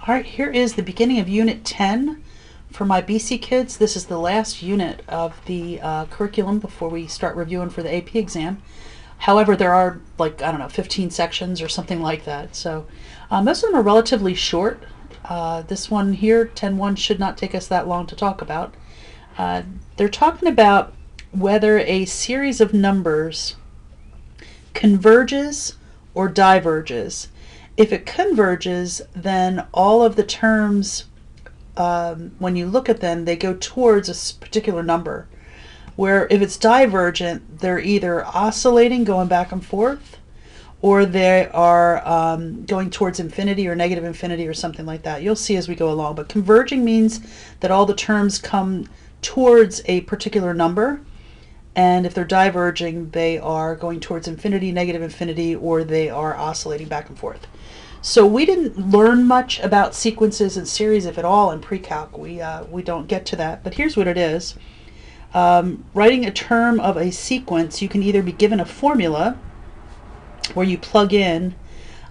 All right, here is the beginning of Unit 10 for my BC kids. This is the last unit of the curriculum before we start reviewing for the AP exam. However, there are, like, I don't know, 15 sections or something like that. So most of them are relatively short. This one here, 10.1, should not take us that long to talk about. They're talking about whether a series of numbers converges or diverges. If it converges, then all of the terms, when you look at them, they go towards a particular number. Where if it's divergent, they're either oscillating, going back and forth, or they are going towards infinity or negative infinity or something like that. You'll see as we go along. But converging means that all the terms come towards a particular number. And if they're diverging, they are going towards infinity, negative infinity, or they are oscillating back and forth. So we didn't learn much about sequences and series, if at all, in pre-calc. We don't get to that. But here's what it is. Writing a term of a sequence, you can either be given a formula where you plug in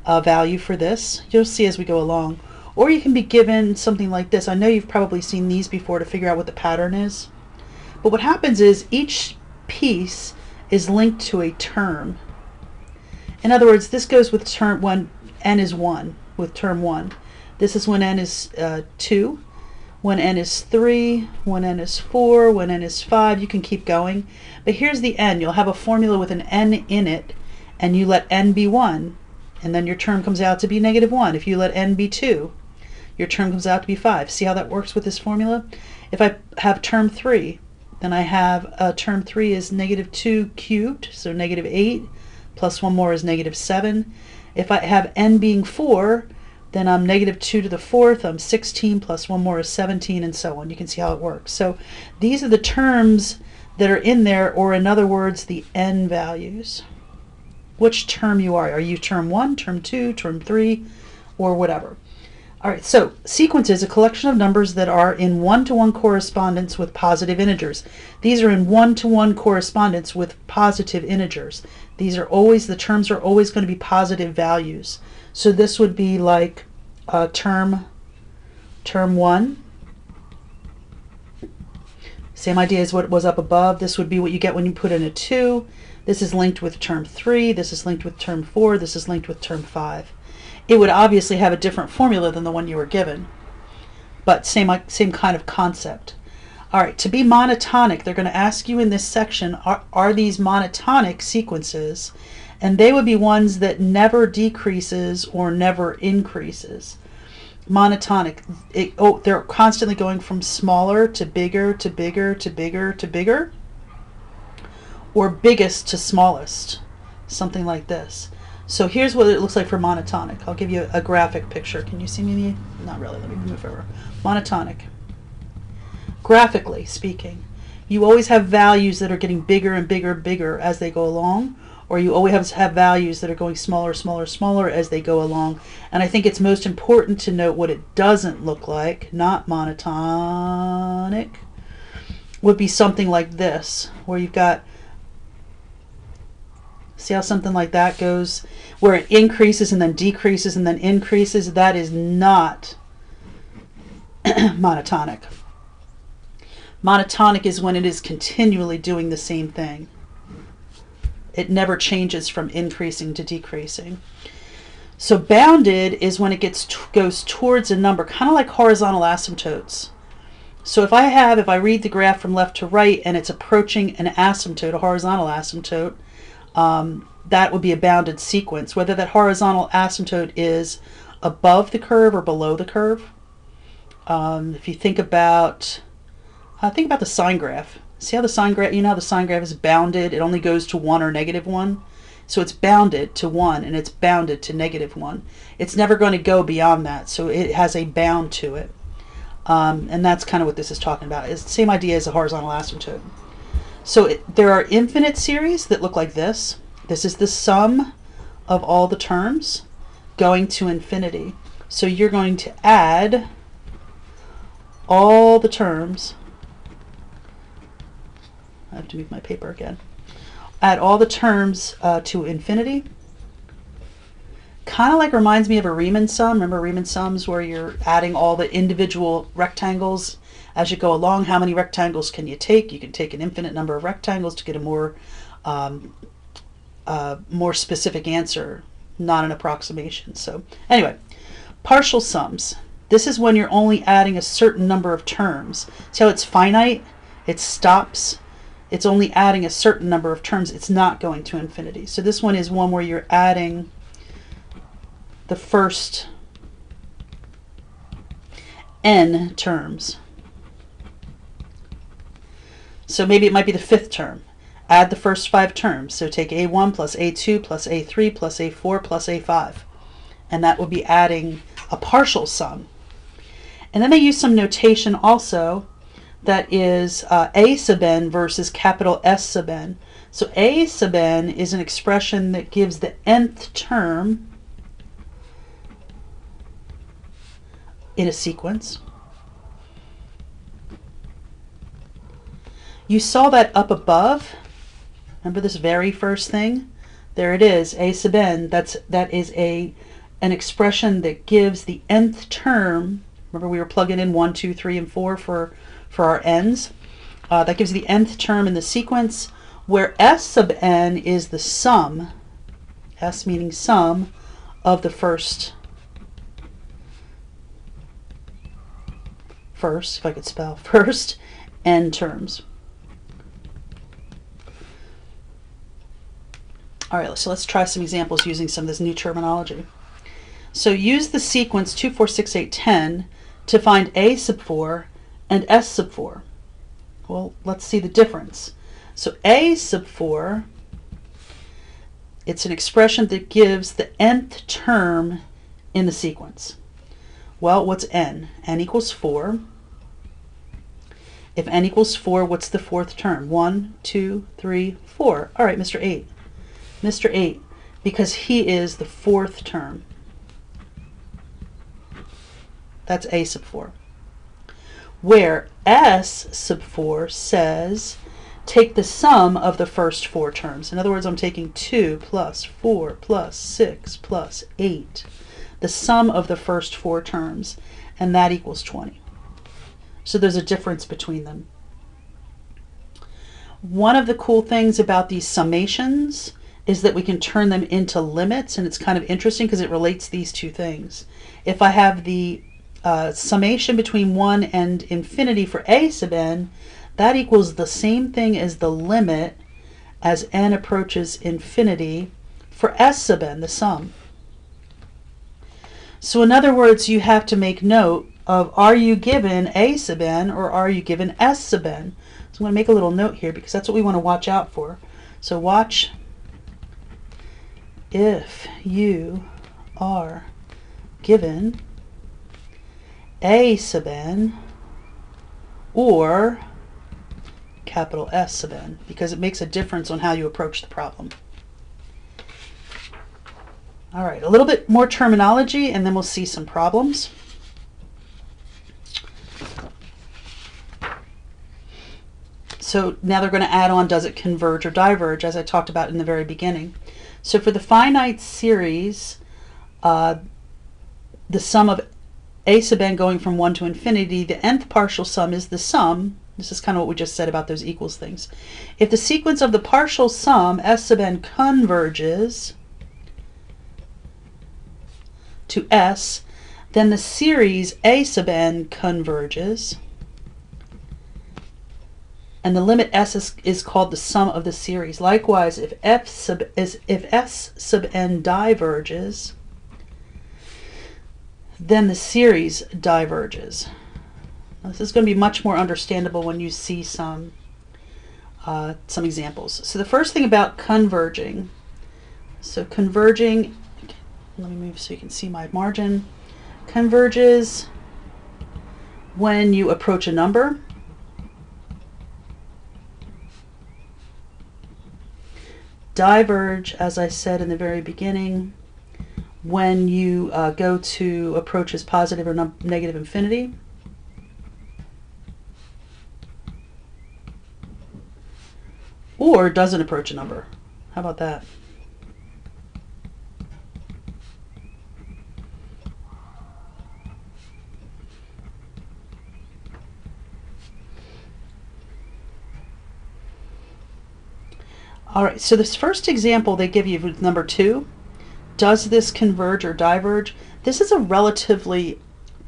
a value for this. You'll see as we go along. Or you can be given something like this. I know you've probably seen these before to figure out what the pattern is. But what happens is each piece is linked to a term. In other words, this goes with term when n is 1, with term 1. This is when n is 2, when n is 3, when n is 4, when n is 5. You can keep going. But here's the n. You'll have a formula with an n in it, and you let n be 1, and then your term comes out to be negative 1. If you let n be 2, your term comes out to be 5. See how that works with this formula? If I have term 3, then I have term 3 is negative 2 cubed, so negative 8, plus one more is negative 7. If I have n being 4, then I'm negative 2 to the 4th, I'm 16, plus one more is 17, and so on. You can see how it works. So these are the terms that are in there, or in other words, the n values. Which term you are. Are you term 1, term 2, term 3, or whatever? All right, so sequence is a collection of numbers that are in one-to-one correspondence with positive integers. These are in one-to-one correspondence with positive integers. These are always, the terms are always going to be positive values. So this would be like term 1. Same idea as what was up above. This would be what you get when you put in a 2. This is linked with term 3. This is linked with term 4. This is linked with term 5. It would obviously have a different formula than the one you were given, but same kind of concept. All right, to be monotonic, they're going to ask you in this section, are these monotonic sequences? And they would be ones that never decreases or never increases. Monotonic, they're constantly going from smaller to bigger to bigger to bigger to bigger, or biggest to smallest, something like this. So here's what it looks like for monotonic. I'll give you a graphic picture. Can you see me? Not really. Let me move over. Monotonic. Graphically speaking, you always have values that are getting bigger and bigger and bigger as they go along, or you always have values that are going smaller, smaller, smaller as they go along. And I think it's most important to note what it doesn't look like, not monotonic, would be something like this, where you've got, see how something like that goes, where it increases and then decreases and then increases? That is not monotonic. Monotonic is when it is continually doing the same thing. It never changes from increasing to decreasing. So bounded is when it goes towards a number, kind of like horizontal asymptotes. So if I read the graph from left to right and it's approaching an asymptote, a horizontal asymptote, that would be a bounded sequence, whether that horizontal asymptote is above the curve or below the curve. If you think about the sine graph. See how the sine graph, you know how the sine graph is bounded? It only goes to 1 or negative 1. So it's bounded to 1 and it's bounded to negative 1. It's never going to go beyond that, so it has a bound to it. And that's kind of what this is talking about. It's the same idea as a horizontal asymptote. So there are infinite series that look like this. This is the sum of all the terms going to infinity. So you're going to add all the terms. I have to move my paper again. Add all the terms to infinity. Kind of like reminds me of a Riemann sum. Remember Riemann sums where you're adding all the individual rectangles as you go along? How many rectangles can you take? You can take an infinite number of rectangles to get a more specific answer, not an approximation. So anyway, partial sums. This is when you're only adding a certain number of terms. See how it's finite? It stops. It's only adding a certain number of terms. It's not going to infinity. So this one is one where you're adding the first n terms. So maybe it might be the fifth term. Add the first 5 terms. So take a1 plus a2 plus a3 plus a4 plus a5. And that will be adding a partial sum. And then they use some notation also that is a sub n versus capital S sub n. So a sub n is an expression that gives the nth term in a sequence. You saw that up above. Remember this very first thing? There it is, a sub n. That is an expression that gives the nth term. Remember we were plugging in 1, 2, 3, and 4 for our n's. That gives the nth term in the sequence, where s sub n is the sum, s meaning sum, of the first, if I could spell, first n terms. All right, so let's try some examples using some of this new terminology. So use the sequence 2, 4, 6, 8, 10 to find a sub 4 and s sub 4. Well, let's see the difference. So a sub 4, it's an expression that gives the nth term in the sequence. Well, what's n? N equals 4. If n equals 4, what's the fourth term? 1, 2, 3, 4. All right, Mr. 8. Mr. 8, because he is the fourth term. That's a sub 4. Where s sub 4 says take the sum of the first 4 terms. In other words, I'm taking 2 plus 4 plus 6 plus 8, the sum of the first 4 terms, and that equals 20. So there's a difference between them. One of the cool things about these summations is that we can turn them into limits, and it's kind of interesting because it relates these two things. If I have the summation between 1 and infinity for a sub n, that equals the same thing as the limit as n approaches infinity for s sub n, the sum. So in other words, you have to make note of, are you given a sub n or are you given s sub n? So I'm going to make a little note here because that's what we want to watch out for. So watch, if you are given a sub n or capital S sub n, because it makes a difference on how you approach the problem. All right, a little bit more terminology and then we'll see some problems. So now they're going to add on, does it converge or diverge, as I talked about in the very beginning. So for the finite series, the sum of a sub n going from 1 to infinity, the nth partial sum is the sum. This is kind of what we just said about those equals things. If the sequence of the partial sum s sub n converges to s, then the series a sub n converges, and the limit s is called the sum of the series. Likewise, if s sub n diverges, then the series diverges. Now, this is going to be much more understandable when you see some examples. So the first thing about converging. So converging, let me move so you can see my margin. Converges when you approach a number. Diverge, as I said in the very beginning, when you go to approaches positive or negative infinity. Or doesn't approach a number. How about that? All right, so this first example they give you with number 2, does this converge or diverge? This is a relatively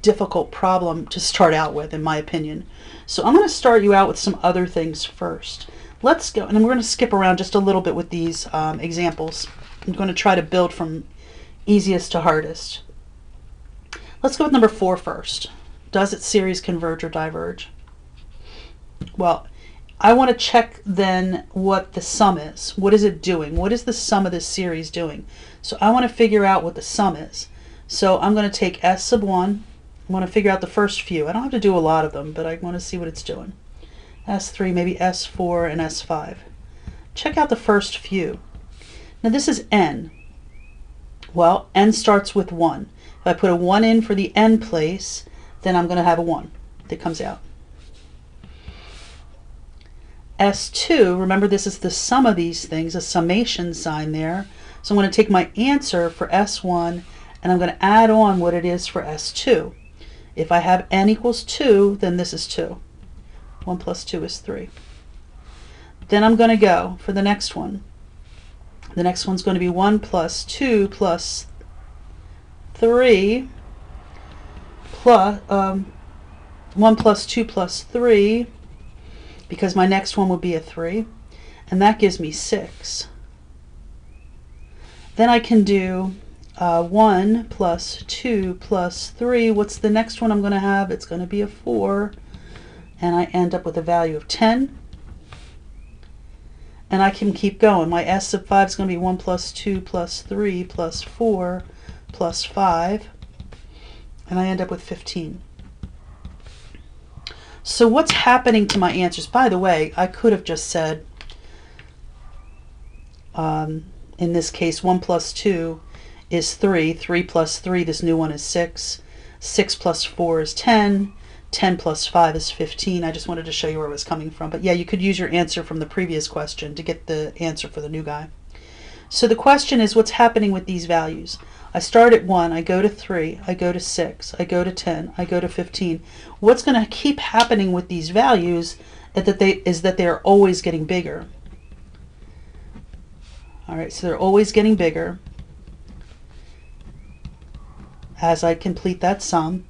difficult problem to start out with, in my opinion. So I'm going to start you out with some other things first. Let's go, and then we're going to skip around just a little bit with these examples. I'm going to try to build from easiest to hardest. Let's go with number 4 first. Does its series converge or diverge? Well, I want to check then what the sum is. What is it doing? What is the sum of this series doing? So I want to figure out what the sum is. So I'm going to take S sub 1. I want to figure out the first few. I don't have to do a lot of them, but I want to see what it's doing. S3, maybe S4, and S5. Check out the first few. Now this is N. Well, N starts with 1. If I put a 1 in for the N place, then I'm going to have a 1 that comes out. S2, remember this is the sum of these things, a summation sign there. So I'm going to take my answer for S1 and I'm going to add on what it is for S2. If I have N equals 2, then this is 2. 1 plus 2 is 3. Then I'm going to go for the next one. The next one's going to be 1 plus 2 plus 3 plus 1 plus 2 plus 3, because my next one would be a 3, and that gives me 6. Then I can do 1 plus 2 plus 3. What's the next one I'm going to have? It's going to be a 4, and I end up with a value of 10. And I can keep going. My S sub 5 is going to be 1 plus 2 plus 3 plus 4 plus 5, and I end up with 15. So what's happening to my answers? By the way, I could have just said, in this case, 1 plus 2 is 3. 3 plus 3, this new one is 6. 6 plus 4 is 10. 10 plus 5 is 15. I just wanted to show you where it was coming from. But yeah, you could use your answer from the previous question to get the answer for the new guy. So the question is, what's happening with these values? I start at 1, I go to 3, I go to 6, I go to 10, I go to 15. What's going to keep happening with these values is that they're always getting bigger. All right, so they're always getting bigger as I complete that sum.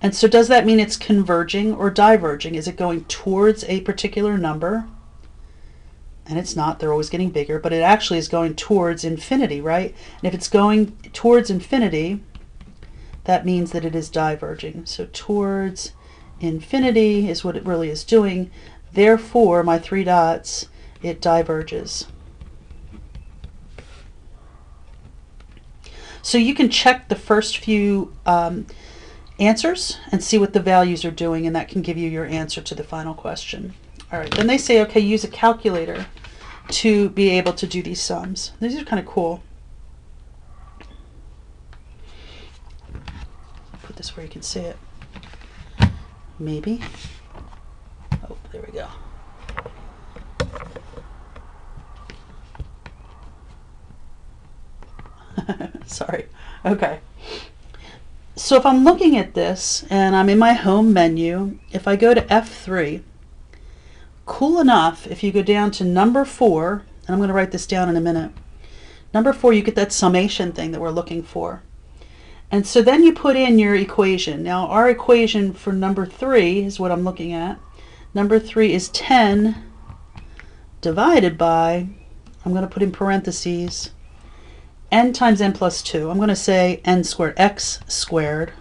And so does that mean it's converging or diverging? Is it going towards a particular number? And it's not, they're always getting bigger, but it actually is going towards infinity, right? And if it's going towards infinity, that means that it is diverging. So towards infinity is what it really is doing. Therefore, my 3 dots, it diverges. So you can check the first few answers and see what the values are doing, and that can give you your answer to the final question. All right, then they say, okay, use a calculator to be able to do these sums. These are kind of cool. Put this where you can see it. Maybe. Oh, there we go. Sorry. Okay. So if I'm looking at this and I'm in my home menu, if I go to F3, cool enough, if you go down to number 4, and I'm going to write this down in a minute. Number 4, you get that summation thing that we're looking for. And so then you put in your equation. Now our equation for number 3 is what I'm looking at. Number 3 is 10 divided by, I'm going to put in parentheses, n times n plus 2. I'm going to say n squared, x squared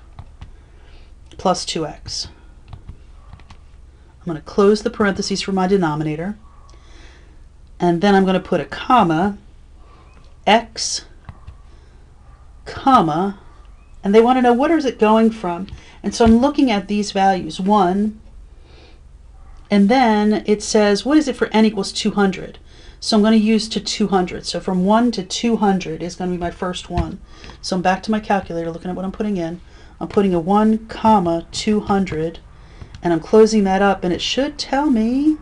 plus 2x. I'm going to close the parentheses for my denominator, and then I'm going to put a comma, x, comma, and they want to know what is it going from. And so I'm looking at these values, 1, and then it says, what is it for n equals 200? So I'm going to use to 200. So from 1 to 200 is going to be my first one. So I'm back to my calculator looking at what I'm putting in. I'm putting a 1 comma 200, and I'm closing that up, and it should tell me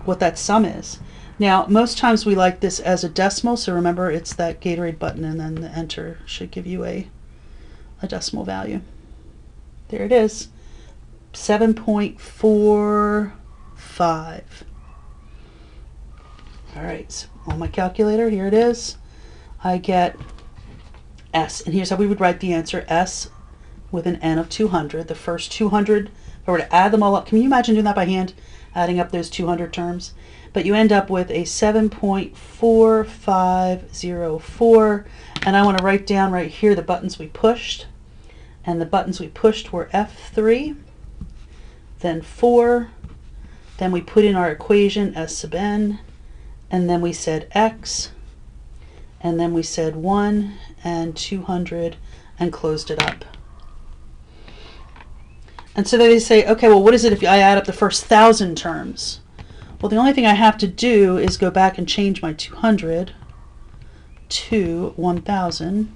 what that sum is. Now most times we like this as a decimal, so remember it's that Gatorade button, and then the enter should give you a decimal value. There it is, 7.45. All right, so on my calculator, here it is. I get S, and here's how we would write the answer. S with an n of 200. The first 200, if I were to add them all up, can you imagine doing that by hand, adding up those 200 terms? But you end up with a 7.4504, and I want to write down right here the buttons we pushed, and the buttons we pushed were F3, then 4, then we put in our equation S sub n, and then we said X, and then we said 1 and 200 and closed it up. And so they say, okay, well, what is it if I add up the first 1,000 terms? Well, the only thing I have to do is go back and change my 200 to 1,000.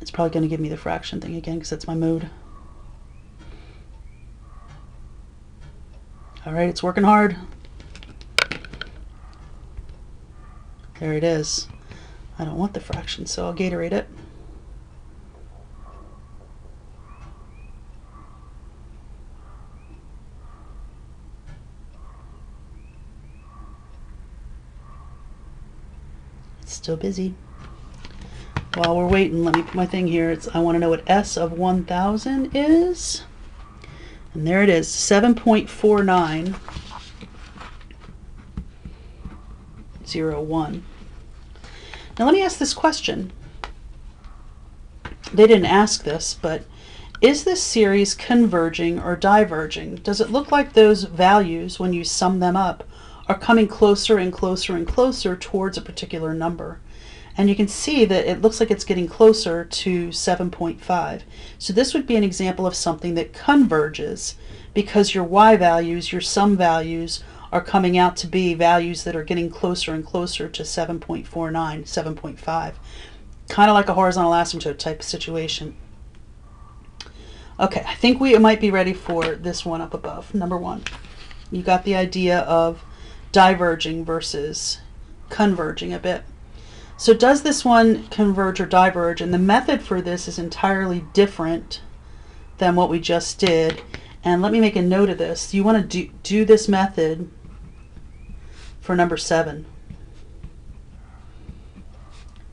It's probably going to give me the fraction thing again because that's my mode. All right, it's working hard. There it is. I don't want the fraction, so I'll Gatorade it. It's still busy. While we're waiting, let me put my thing here. I want to know what S of 1,000 is. And there it is, 7.4901. Now let me ask this question. They didn't ask this, but is this series converging or diverging? Does it look like those values, when you sum them up, are coming closer and closer and closer towards a particular number? And you can see that it looks like it's getting closer to 7.5. So this would be an example of something that converges because your y values, your sum values, are coming out to be values that are getting closer and closer to 7.49, 7.5. Kind of like a horizontal asymptote type of situation. Okay, I think we might be ready for this one up above, number 1. You got the idea of diverging versus converging a bit. So does this one converge or diverge? And the method for this is entirely different than what we just did. And let me make a note of this. You want to do this method for number 7.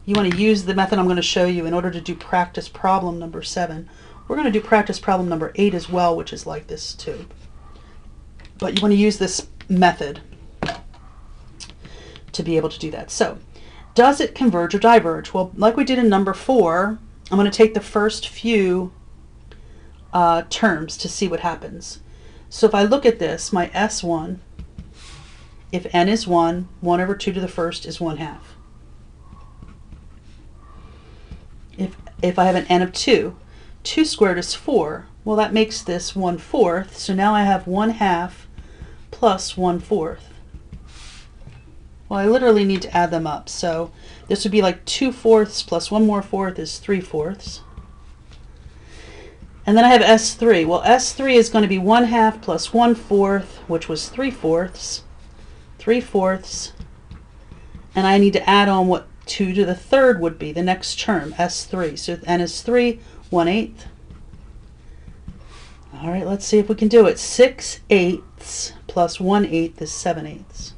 You want to use the method I'm going to show you in order to do practice problem number 7. We're going to do practice problem number 8 as well, which is like this too. But you want to use this method to be able to do that. So, does it converge or diverge? Well, like we did in number 4, I'm going to take the first few terms to see what happens. So if I look at this, my S1, if n is 1, 1 over 2 to the first is 1/2. If I have an n of 2, 2 squared is 4. Well, that makes this 1/4. So now I have 1/2 plus 1/4. Well, I literally need to add them up. So this would be like 2/4 plus 1 more fourth is 3/4. And then I have S3. Well, S3 is going to be 1/2 plus 1/4, which was 3/4. 3/4. And I need to add on what 2 to the third would be, the next term, S3. So n is 3, 1/8. All right, let's see if we can do it. 6/8 plus 1/8 is 7/8.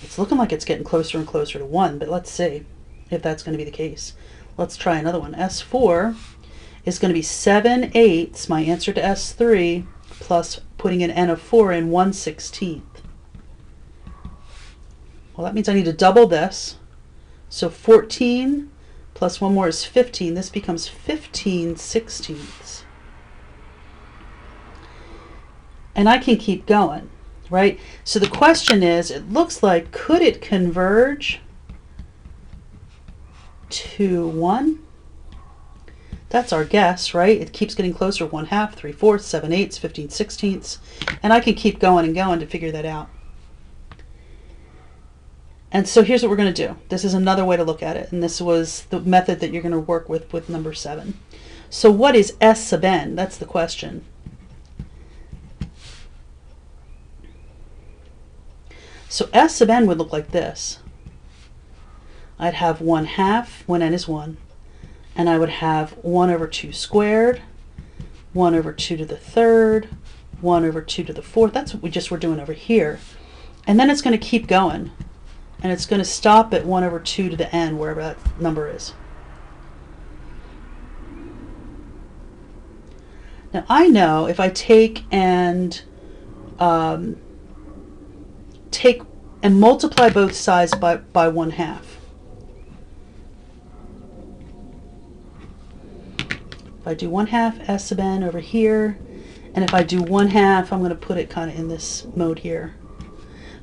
It's looking like it's getting closer and closer to 1, but let's see if that's going to be the case. Let's try another one. S4 is going to be 7/8, my answer to S3, plus putting an n of 4 in 1/16. Well, that means I need to double this. So 14 plus 1 more is 15. This becomes 15/16. And I can keep going, right? So the question is, it looks like, could it converge to 1? That's our guess, right? It keeps getting closer, 1/2, 3/4, 7/8, 15/16. And I can keep going and going to figure that out. And so here's what we're going to do. This is another way to look at it. And this was the method that you're going to work with number 7. So what is S sub n? That's the question. So S sub n would look like this. I'd have 1/2 when n is 1. And I would have 1 over 2 squared, 1 over 2 to the third, 1 over 2 to the 4th. That's what we just were doing over here. And then it's going to keep going. And it's going to stop at 1 over 2 to the n, wherever that number is. Now I know if I take and multiply both sides by 1/2. If I do 1/2 s sub n over here, and if I do 1/2, I'm going to put it kind of in this mode here.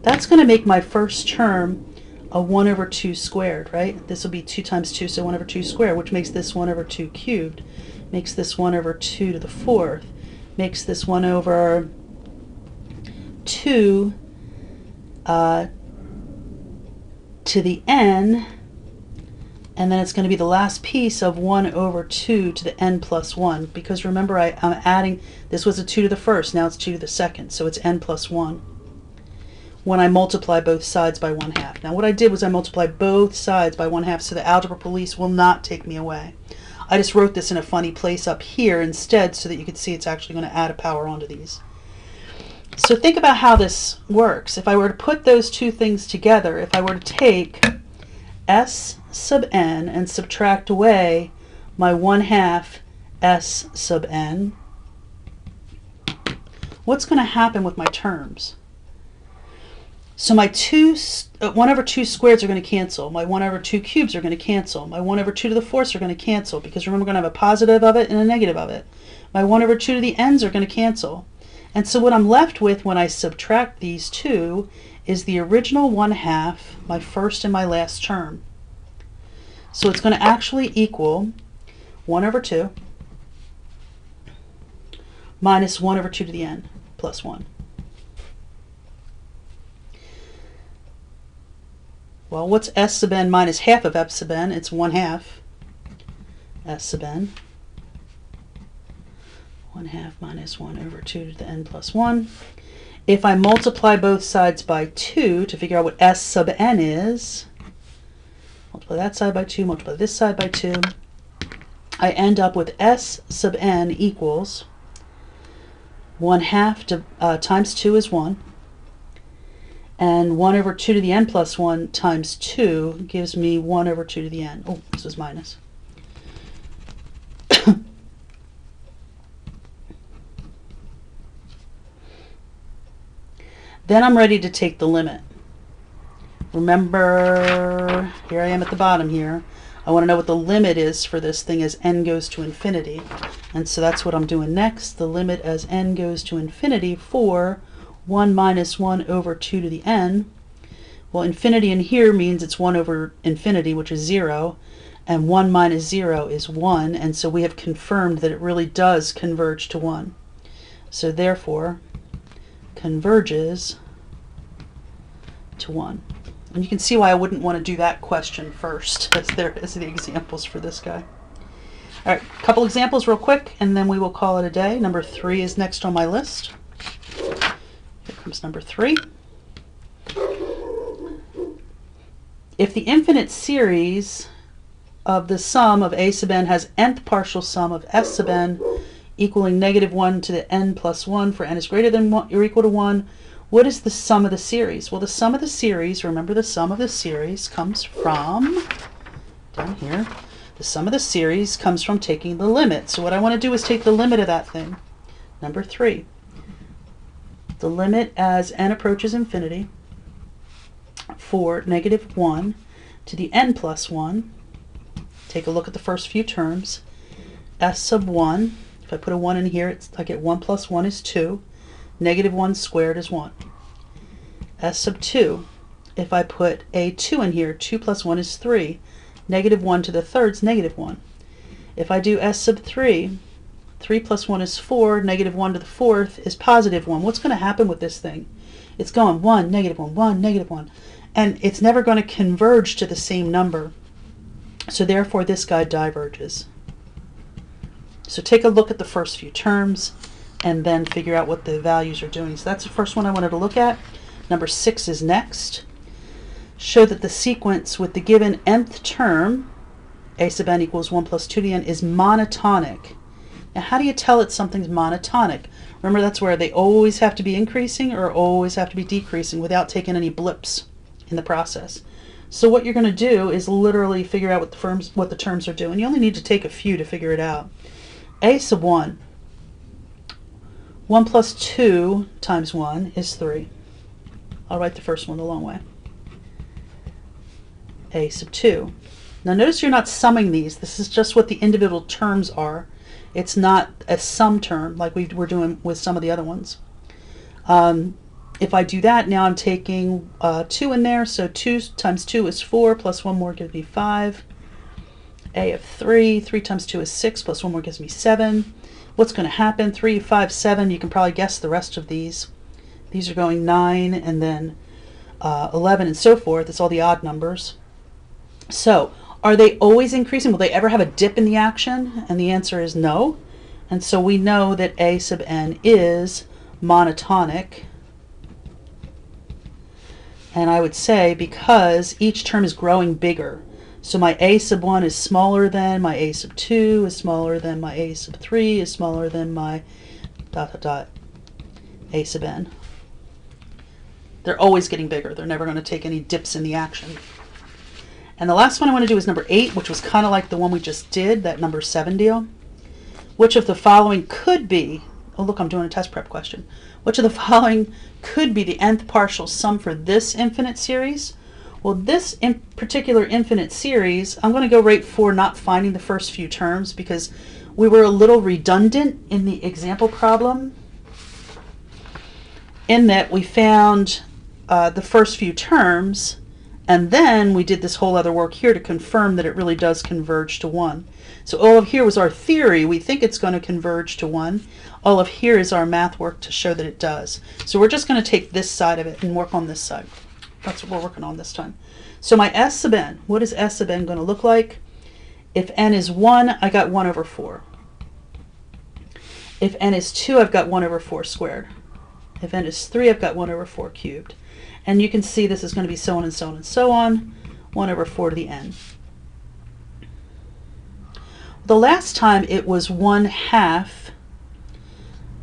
That's going to make my first term a 1 over 2 squared, right? This will be 2 times 2, so 1 over 2 squared, which makes this 1 over 2 cubed, makes this 1 over 2 to the 4th, makes this 1 over 2 to the n, and then it's going to be the last piece of 1 over 2 to the n plus 1, because remember I'm adding, this was a 2 to the first, now it's 2 to the second, so it's n plus 1 when I multiply both sides by 1/2. Now what I did was I multiplied both sides by 1/2 so the algebra police will not take me away. I just wrote this in a funny place up here instead so that you could see it's actually going to add a power onto these. So think about how this works. If I were to put those two things together, if I were to take s sub n and subtract away my 1/2 s sub n, what's going to happen with my terms? So my 1 over 2 squareds are going to cancel. My 1 over 2 cubes are going to cancel. My 1 over 2 to the 4th are going to cancel, because remember we're going to have a positive of it and a negative of it. My 1 over 2 to the n's are going to cancel. And so what I'm left with when I subtract these two is the original 1/2, my first and my last term. So it's going to actually equal 1 over 2 minus 1 over 2 to the n plus 1. Well, what's s sub n minus half of f sub n? It's 1/2 s sub n. 1/2 minus 1 over 2 to the n plus 1. If I multiply both sides by 2 to figure out what s sub n is, multiply that side by 2, multiply this side by 2, I end up with s sub n equals 1/2 times 2 is 1. And 1 over 2 to the n plus 1 times 2 gives me 1 over 2 to the n. Oh, this is minus. Then I'm ready to take the limit. Remember, here I am at the bottom here. I want to know what the limit is for this thing as n goes to infinity. And so that's what I'm doing next. The limit as n goes to infinity for 1 minus 1 over 2 to the n. Well, infinity in here means it's 1 over infinity, which is 0, and 1 minus 0 is 1, and so we have confirmed that it really does converge to 1. So therefore, converges to 1. And you can see why I wouldn't want to do that question first, as there is the examples for this guy. All right, a couple examples real quick, and then we will call it a day. Number 3 is next on my list. Here comes number 3. If the infinite series of the sum of a sub n has nth partial sum of s sub n equaling -1 to the n plus 1 for n is greater than or equal to 1, what is the sum of the series? Well, the sum of the series, remember the sum of the series comes from, down here, the sum of the series comes from taking the limit. So what I want to do is take the limit of that thing. Number 3. The limit as n approaches infinity for -1 to the n plus 1. Take a look at the first few terms. S sub 1, if I put a 1 in here, I get 1 plus 1 is 2. -1 squared is 1. S sub 2, if I put a 2 in here, 2 plus 1 is 3. -1 to the third is -1. If I do S sub 3, 3 plus 1 is 4, -1 to the fourth is +1. What's going to happen with this thing? It's going 1, -1, 1, -1, and it's never going to converge to the same number. So therefore this guy diverges. So take a look at the first few terms and then figure out what the values are doing. So that's the first one I wanted to look at. Number 6 is next. Show that the sequence with the given nth term, a sub n equals 1 plus 2 to the n, is monotonic. Now, how do you tell that something's monotonic? Remember, that's where they always have to be increasing or always have to be decreasing without taking any blips in the process. So what you're going to do is literally figure out what the terms are doing. You only need to take a few to figure it out. A sub 1. 1 plus 2 times 1 is 3. I'll write the first one the long way. A sub 2. Now notice you're not summing these. This is just what the individual terms are. It's not a sum term like we were doing with some of the other ones. If I do that, now I'm taking 2 in there, so 2 times 2 is 4, plus 1 more gives me 5. A of 3, 3 times 2 is 6, plus 1 more gives me 7. What's going to happen? 3, 5, 7, you can probably guess the rest of these. These are going 9 and then 11 and so forth. It's all the odd numbers. So, are they always increasing? Will they ever have a dip in the action? And the answer is no. And so we know that A sub n is monotonic. And I would say because each term is growing bigger. So my A sub 1 is smaller than, my A sub 2 is smaller than, my A sub 3 is smaller than my ... A sub n. They're always getting bigger. They're never going to take any dips in the action. And the last one I want to do is number 8, which was kind of like the one we just did, that number 7 deal. Which of the following could be, oh look, I'm doing a test prep question. Which of the following could be the nth partial sum for this infinite series? Well, this in particular infinite series, I'm going to go right for not finding the first few terms because we were a little redundant in the example problem in that we found the first few terms and then we did this whole other work here to confirm that it really does converge to 1. So all of here was our theory. We think it's going to converge to 1. All of here is our math work to show that it does. So we're just going to take this side of it and work on this side. That's what we're working on this time. So my S sub n, what is S sub n going to look like? If n is 1, I got 1 over 4. If n is 2, I've got 1 over 4 squared. If n is 3, I've got 1 over 4 cubed. And you can see this is going to be so on and so on and so on, 1 over 4 to the n. The last time it was 1/2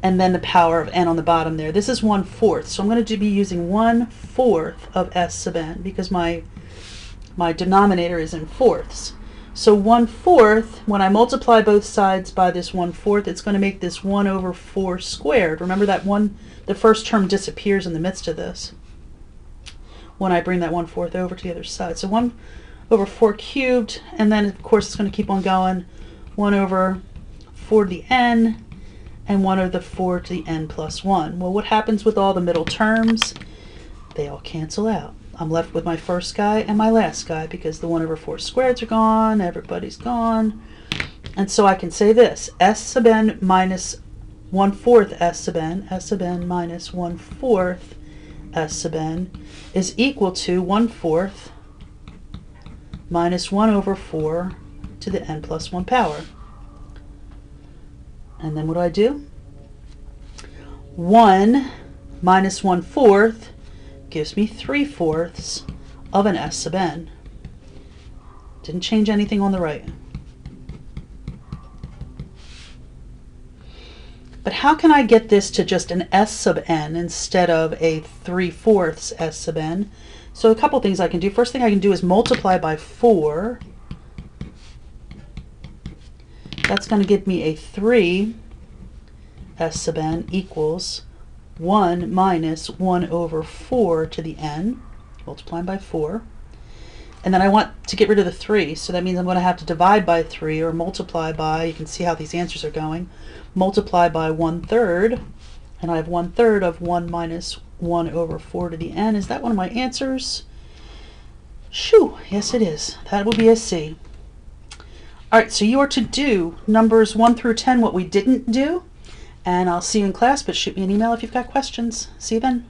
and then the power of n on the bottom there. This is 1/4, so I'm going to be using 1/4 of S sub n because my denominator is in fourths. So 1/4, when I multiply both sides by this 1/4, it's going to make this 1 over 4 squared. Remember that the first term disappears in the midst of this when I bring that 1/4 over to the other side. So 1 over 4 cubed, and then of course it's going to keep on going. 1 over 4 to the n, and 1 over 4 to the n plus 1. Well, what happens with all the middle terms? They all cancel out. I'm left with my first guy and my last guy because the 1 over 4 squareds are gone, everybody's gone. And so I can say this, S sub n minus 1/4 S sub n minus 1/4 S sub n is equal to 1/4 minus 1 over 4 to the n plus 1 power. And then what do? 1 minus 1/4 gives me 3/4 of an S sub n. Didn't change anything on the right. But how can I get this to just an S sub n instead of a 3/4 S sub n? So a couple things I can do. First thing I can do is multiply by 4. That's going to give me a 3 S sub n equals 1 minus 1 over 4 to the n, multiplying by 4. And then I want to get rid of the 3, so that means I'm going to have to divide by 3 or multiply by, you can see how these answers are going, multiply by 1/3, and I have 1/3 of 1 minus 1 over 4 to the n. Is that one of my answers? Shoo, yes it is. That will be a C. Alright, so you are to do numbers 1 through 10, what we didn't do, and I'll see you in class, but shoot me an email if you've got questions. See you then.